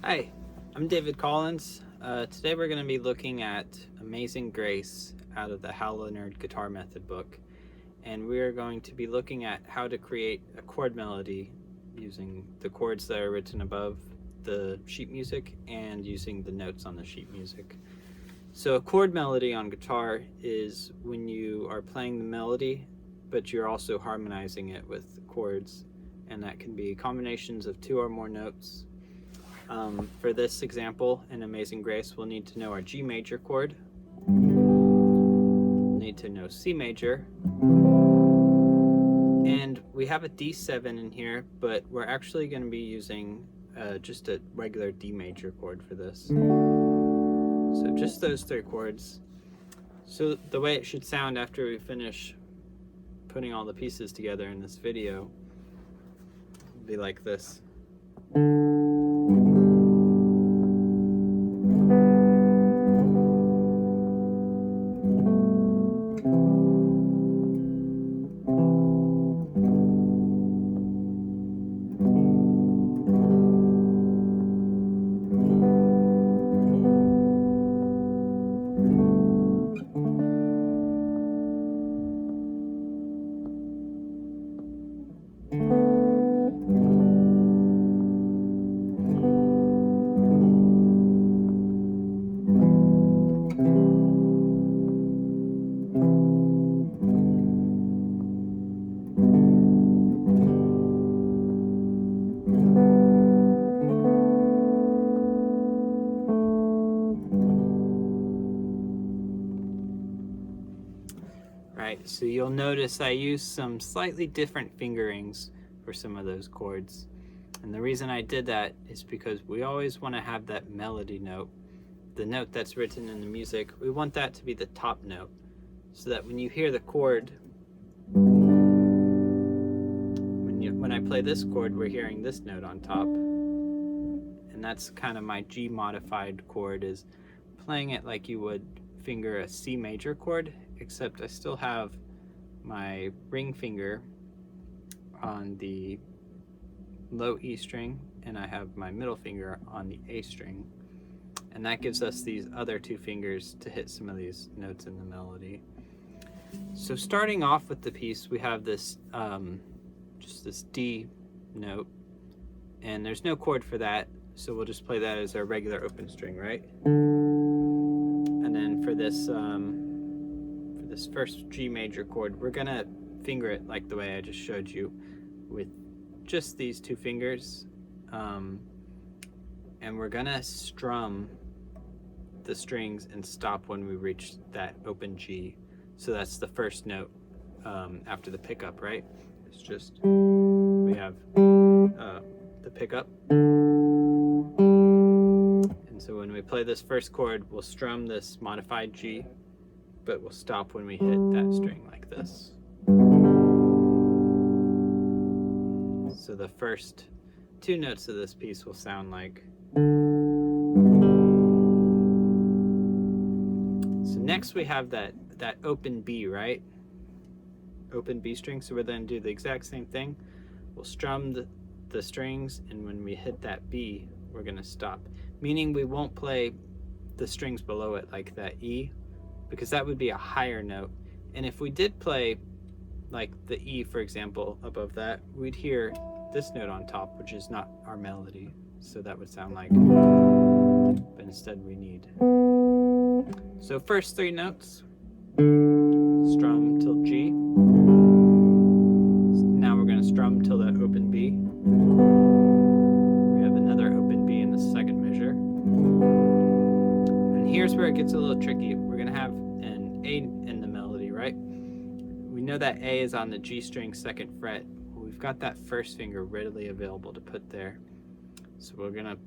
Hi, I'm David Collins. Today we're going to be looking at Amazing Grace out of the Hal Leonard Guitar Method book, and we are going to be looking at how to create a chord melody using the chords that are written above the sheet music and using the notes on the sheet music. So a chord melody on guitar is when you are playing the melody but you're also harmonizing it with chords, and that can be combinations of two or more notes. For this example in Amazing Grace, we'll need to know our G major chord, we'll need to know C major, and we have a D7 in here, but we're actually going to be using just a regular D major chord for this. So just those three chords. So the way it should sound after we finish putting all the pieces together in this video will be like this. Right, so you'll notice I use some slightly different fingerings for some of those chords. And the reason I did that is because we always want to have that melody note, the note that's written in the music. We want that to be the top note, so that when you hear the chord, when I play this chord, we're hearing this note on top. And that's kind of my G modified chord, is playing it like you would finger a C major chord, except I still have my ring finger on the low E string and I have my middle finger on the A string, and that gives us these other two fingers to hit some of these notes in the melody. So starting off with the piece, we have this just this D note, and there's no chord for that, so we'll just play that as our regular open string, right? And then for this first G major chord, we're gonna finger it like the way I just showed you, with just these two fingers, and we're gonna strum the strings and stop when we reach that open G. So that's the first note after the pickup, right? It's just, we have the pickup, and so when we play this first chord, we'll strum this modified G, but we'll stop when we hit that string like this. So the first two notes of this piece will sound like. So next we have that open B, right? Open B string, so we're going to do the exact same thing. We'll strum the strings, and when we hit that B, we're going to stop. Meaning we won't play the strings below it like that E, because that would be a higher note. And if we did play like the E, for example, above that, we'd hear this note on top, which is not our melody. So that would sound like, but instead we need. So first three notes, strum till G. Now we're gonna strum till that open B. We have another open B in the second measure. And here's where it gets a little tricky. We're gonna have an A in the melody, right? We know that A is on the G string second fret. We've got that first finger readily available to put there. So we're gonna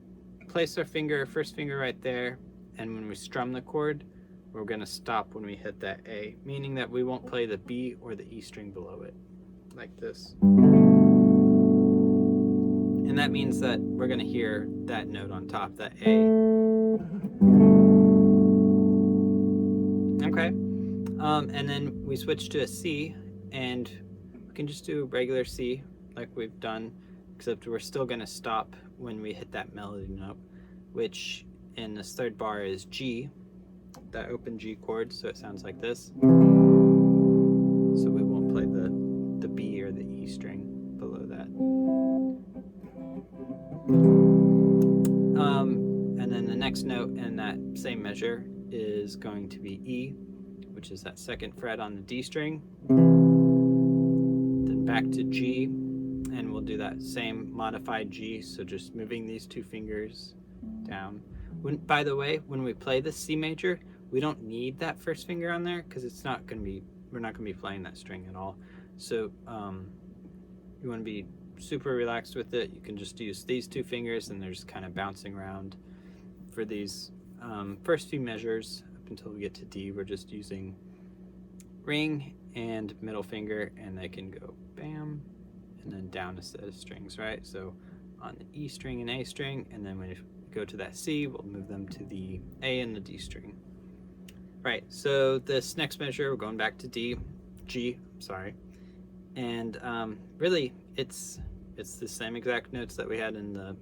place our first finger right there, and when we strum the chord, we're gonna stop when we hit that A, meaning that we won't play the B or the E string below it, like this. And that means that we're gonna hear that note on top, that A. Okay, and then we switch to a C, and we can just do a regular C like we've done, except we're still gonna stop when we hit that melody note. which in this third bar is G, that open G chord, so it sounds like this. So we won't play the B or the E string below that. And then the next note in that same measure is going to be E, which is that second fret on the D string. Then back to G, and we'll do that same modified G, so just moving these two fingers down. By the way, when we play the C major, we don't need that first finger on there because we're not going to be playing that string at all. So you want to be super relaxed with it. You can just use these two fingers, and they're just kind of bouncing around. For these first few measures up until we get to D, we're just using ring and middle finger, and they can go bam and then down a set of strings, right? So on the E string and A string, and then when you go to that C, we'll move them to the A and the D string. Right, so this next measure, we're going back to G, and really it's the same exact notes that we had in the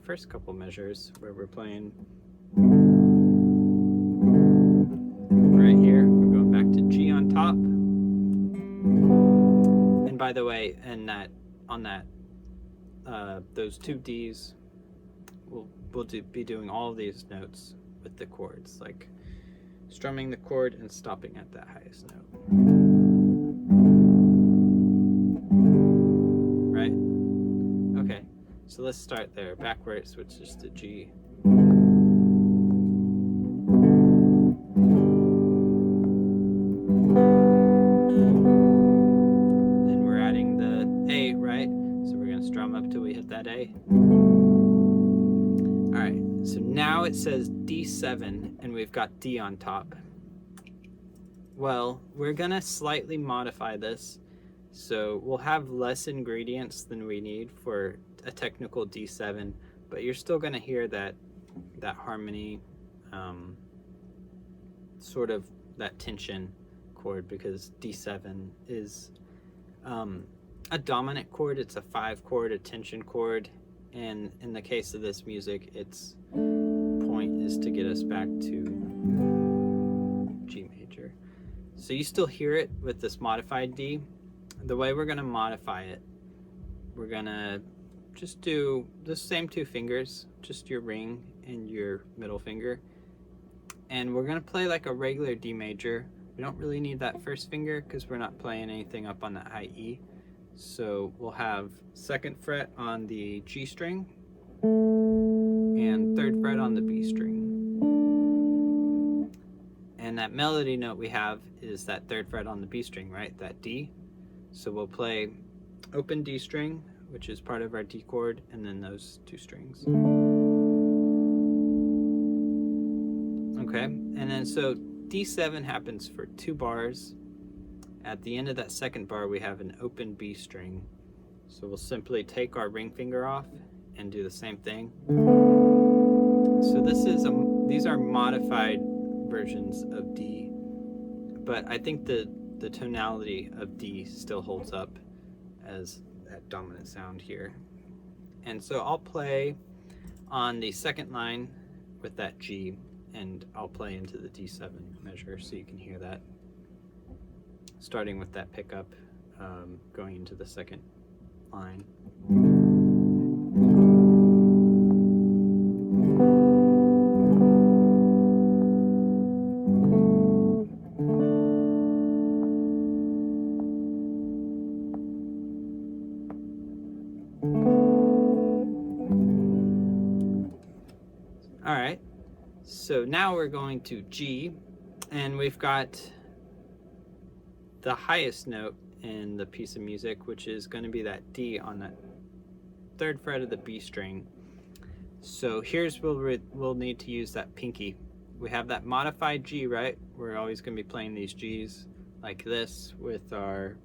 first couple measures, where we're playing right here. We're going back to G on top, and by the way, those two Ds, we'll be doing all of these notes with the chords, like strumming the chord and stopping at that highest note. Right? Okay, so let's start there. Back where it switches to G. And then we're adding the A, right? So we're going to strum up till we hit that A. Alright, so now it says D7 and we've got D on top. Well, we're gonna slightly modify this, so we'll have less ingredients than we need for a technical D7, but you're still gonna hear that harmony, sort of that tension chord, because D7 is a dominant chord. It's a 5-chord, a tension chord. And in the case of this music, its point is to get us back to G major. So you still hear it with this modified D. The way we're going to modify it, we're going to just do the same two fingers, just your ring and your middle finger. And we're going to play like a regular D major. We don't really need that first finger because we're not playing anything up on that high E. So we'll have second fret on the G string and third fret on the B string. And that melody note we have is that third fret on the B string, right? That D. So we'll play open D string, which is part of our D chord, and then those two strings. Okay, and then so D7 happens for 2 bars. At the end of that second bar, we have an open B string. So we'll simply take our ring finger off and do the same thing. So these are modified versions of D, but I think the tonality of D still holds up as that dominant sound here. And so I'll play on the second line with that G, and I'll play into the D7 measure so you can hear that. Starting with that pickup, going into the second line. All right, so now we're going to G, and we've got the highest note in the piece of music, which is going to be that D on that third fret of the B string. So here's where we'll need to use that pinky. We have that modified G, right? We're always going to be playing these Gs like this with our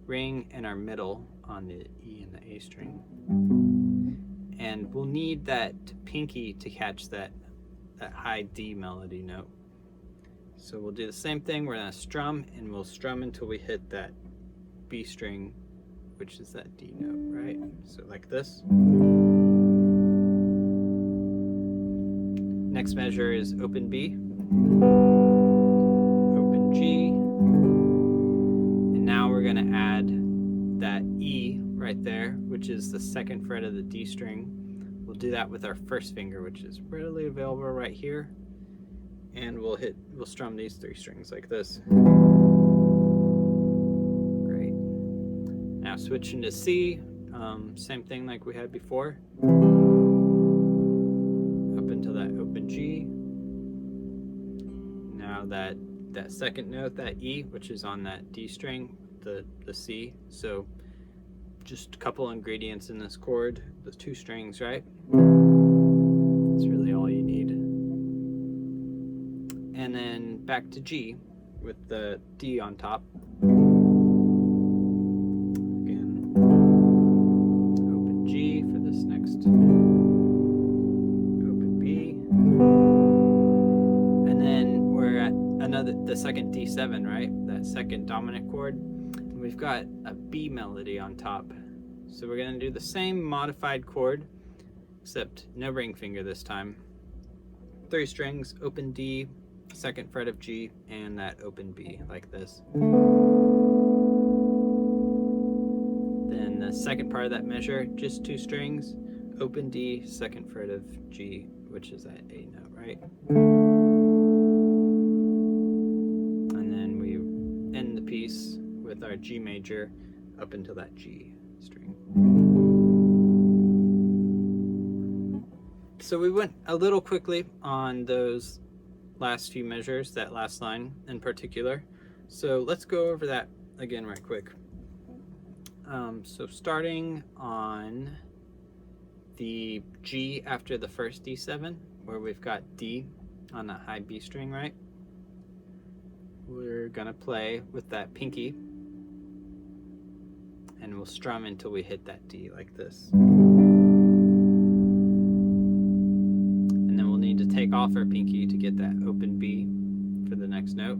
ring and our middle on the E and the A string. And we'll need that pinky to catch that high D melody note. So we'll do the same thing. We're going to strum, and we'll strum until we hit that B string, which is that D note, right? So like this. next measure is open B, open G, and now we're going to add that E right there, which is the 2nd fret of the D string. We'll do that with our first finger, which is readily available right here, and we'll strum these 3 strings like this. Great. Now switching to C, same thing like we had before. Up into that open G. Now that 2nd note, that E, which is on that D string, the C. So just a couple ingredients in this chord, the 2 strings, right? That's really all you need. And then back to G with the D on top. Again, open G for this next, open B. And then we're at the 2nd D7, right? That 2nd dominant chord. And we've got a B melody on top. So we're going to do the same modified chord, except no ring finger this time. 3 strings, open D, 2nd fret of G, and that open B, like this. Then the 2nd part of that measure, just 2 strings, open D, 2nd fret of G, which is that A note, right? And then we end the piece with our G major up into that G string. So we went a little quickly on those last few measures, that last line in particular. So let's go over that again right quick. So starting on the G after the first D7, where we've got D on that high B string, right? We're gonna play with that pinky, and we'll strum until we hit that D like this. And then we'll need to take off our pinky to get that open B for the next note.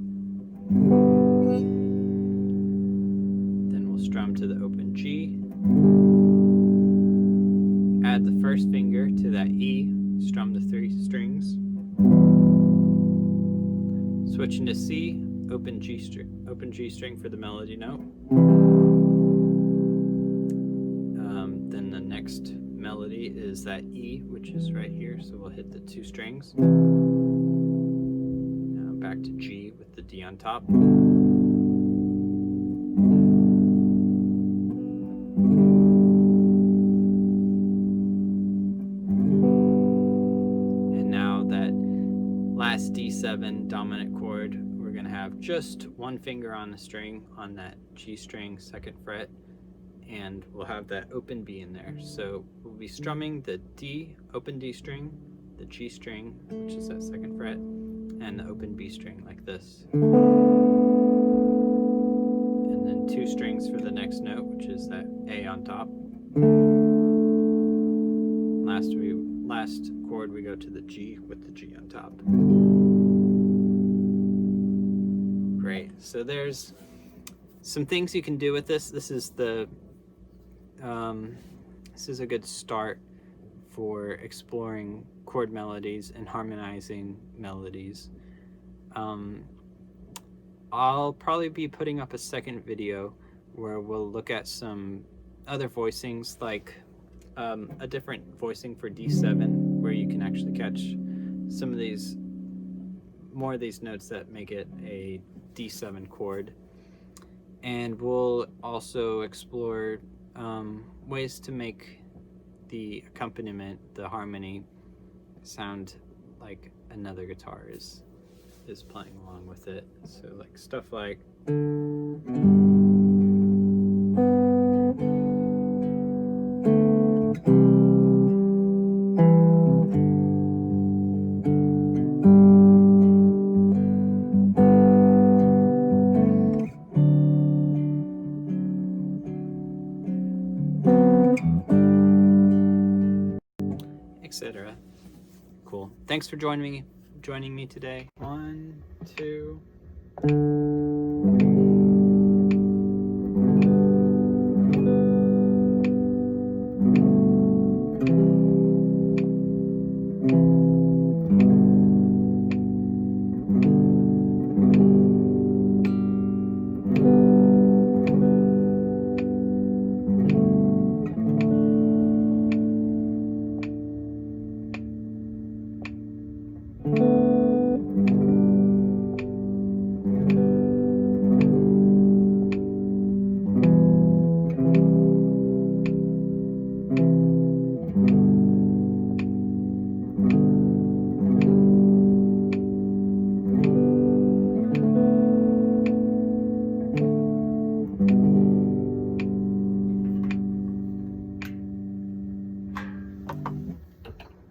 Then we'll strum to the open G. Add the first finger to that E, strum the 3 strings. Switching to C, open G string for the melody note. Then the next melody is that E, which is right here, so we'll hit the 2 strings. Now back to G with the D on top. And now that last D7 dominant chord, we're going to have just 1 finger on the string on that G string, 2nd fret, and we'll have that open B in there. So we'll be strumming the D, open D string, the G string, which is that 2nd fret, and the open B string like this. And then 2 strings for the next note, which is that A on top. Last chord we go to the G with the G on top. Great. So there's some things you can do with this. This is a good start for exploring chord melodies and harmonizing melodies. I'll probably be putting up a second video where we'll look at some other voicings, like a different voicing for D7, where you can actually catch some of these, more of these notes that make it a D7 chord. And we'll also explore ways to make the accompaniment, the harmony, sound like another guitar is playing along with it. So like stuff like etc. Cool. Thanks for joining me today. 1, 2